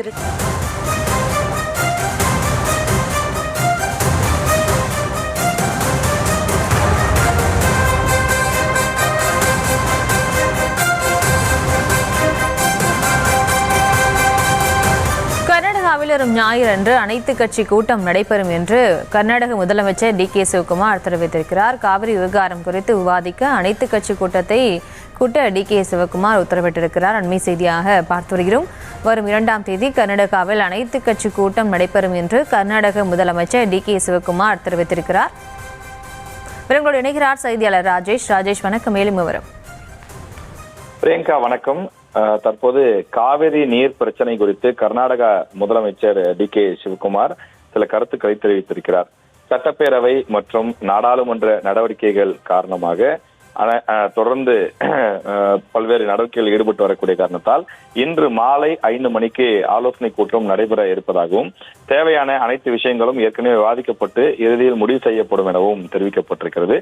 கர்நாடகாவில் வரும் ஞாயிறன்று அனைத்து கட்சி கூட்டம் நடைபெறும் என்று கர்நாடக முதலமைச்சர் டி.கே. சிவகுமார் தெரிவித்திருக்கிறார். காவிரி விவகாரம் குறித்து விவாதிக்க அனைத்து கட்சி கூட்டத்தை கூட்ட டி.கே. சிவகுமார் உத்தரவிட்டிருக்கிறார். அண்மை செய்தியாக பார்த்து வருகிறோம். வரும் 2ஆம் தேதி கர்நாடகாவில் அனைத்து கட்சி கூட்டம் நடைபெறும் என்று கர்நாடக முதலமைச்சர் டி.கே. சிவகுமார் தெரிவித்திருக்கிறார். இவர்களோடு இணைகிறார் செய்தியாளர் ராஜேஷ். வணக்கம். மேலும் விவரம். பிரியங்கா வணக்கம். தற்போது காவிரி நீர் பிரச்சனை குறித்து கர்நாடக முதலமைச்சர் டி.கே. சிவகுமார் சில கருத்துக்களை தெரிவித்திருக்கிறார். சட்டப்பேரவை மற்றும் நாடாளுமன்ற நடவடிக்கைகள் காரணமாக தொடர்ந்து பல்வேறு நடவடிக்கைகளில் ஈடுபட்டு வரக்கூடிய காரணத்தால் இன்று மாலை 5 மணிக்கு ஆலோசனை கூட்டம் நடைபெற இருப்பதாகவும் தேவையான அனைத்து விஷயங்களும் ஏற்கனவே விவாதிக்கப்பட்டு இறுதியில் முடிவு செய்யப்படும் எனவும் தெரிவிக்கப்பட்டிருக்கிறது.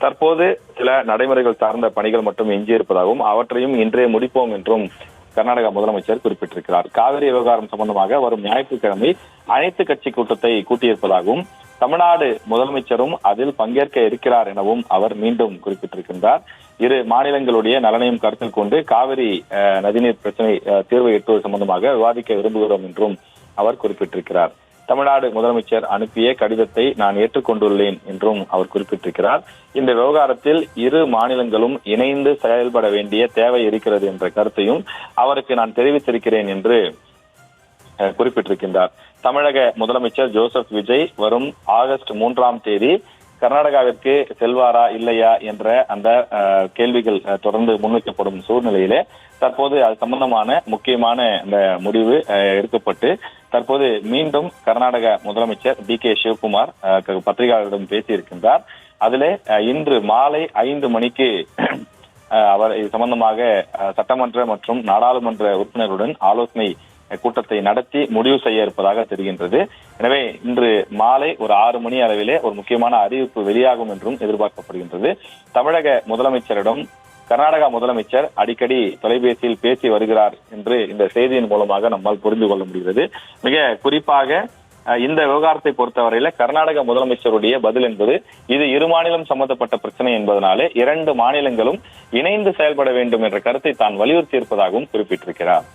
தற்போது சில நடைமுறைகள் சார்ந்த பணிகள் மட்டும் எஞ்சியிருப்பதாகவும் அவற்றையும் இன்றே முடிப்போம் என்றும் கர்நாடக முதலமைச்சர் குறிப்பிட்டிருக்கிறார். காவிரி விவகாரம் சம்பந்தமாக வரும் ஞாயிற்றுக்கிழமை அனைத்து கட்சி கூட்டத்தை கூட்டியிருப்பதாகவும் தமிழ்நாடு முதலமைச்சரும் அதில் பங்கேற்க இருக்கிறார் எனவும் அவர் மீண்டும் குறிப்பிட்டிருக்கின்றார். இரு மாநிலங்களுடைய நலனையும் கருத்தில் கொண்டு காவிரி நதிநீர் பிரச்சனை தீர்வை எட்டுவது சம்பந்தமாக விவாதிக்க விரும்புகிறோம் என்றும் அவர் குறிப்பிட்டிருக்கிறார். தமிழ்நாடு முதலமைச்சர் அனுப்பிய கடிதத்தை நான் ஏற்றுக்கொண்டுள்ளேன் என்றும் அவர் குறிப்பிட்டிருக்கிறார். இந்த விவகாரத்தில் இரு மாநிலங்களும் இணைந்து செயல்பட வேண்டிய தேவை இருக்கிறது என்ற கருத்தையும் அவருக்கு நான் தெரிவித்திருக்கிறேன் என்று குறிப்பிட்டிருக்கின்றார். தமிழக முதலமைச்சர் ஜோசப் விஜய் வரும் ஆகஸ்ட் 3ஆம் தேதி கர்நாடகாவிற்கு செல்வாரா இல்லையா என்ற அந்த கேள்விகள் தொடர்ந்து முன்வைக்கப்படும் சூழ்நிலையிலே தற்போது அது சம்பந்தமான முக்கியமான அந்த முடிவு எடுக்கப்பட்டு தற்போது மீண்டும் கர்நாடக முதலமைச்சர் டி.கே. சிவகுமார் பத்திரிகையாளர்களிடம் பேசியிருக்கின்றார். அதிலே இன்று மாலை 5 மணிக்கு அவர் இது சம்பந்தமாக சட்டமன்ற மற்றும் நாடாளுமன்ற உறுப்பினர்களுடன் ஆலோசனை கூட்டத்தை நடத்தி முடிவு செய்ய இருப்பதாக தெரிகின்றது. எனவே இன்று மாலை ஒரு 6 மணி அளவிலே ஒரு முக்கியமான அறிவிப்பு வெளியாகும் என்றும் எதிர்பார்க்கப்படுகின்றது. தமிழக முதலமைச்சரிடம் கர்நாடகா முதலமைச்சர் அடிக்கடி தொலைபேசியில் பேசி வருகிறார் என்று இந்த செய்தியின் மூலமாக நம்மால் புரிந்து கொள்ள முடிகிறது. மிக குறிப்பாக இந்த விவகாரத்தை பொறுத்தவரையில கர்நாடக முதலமைச்சருடைய பதில் என்பது இது இரு மாநிலம் சம்பந்தப்பட்ட பிரச்சனை என்பதனாலே 2 மாநிலங்களும் இணைந்து செயல்பட வேண்டும் என்ற கருத்தை தான் வலியுறுத்தி இருப்பதாகவும் குறிப்பிட்டிருக்கிறார்.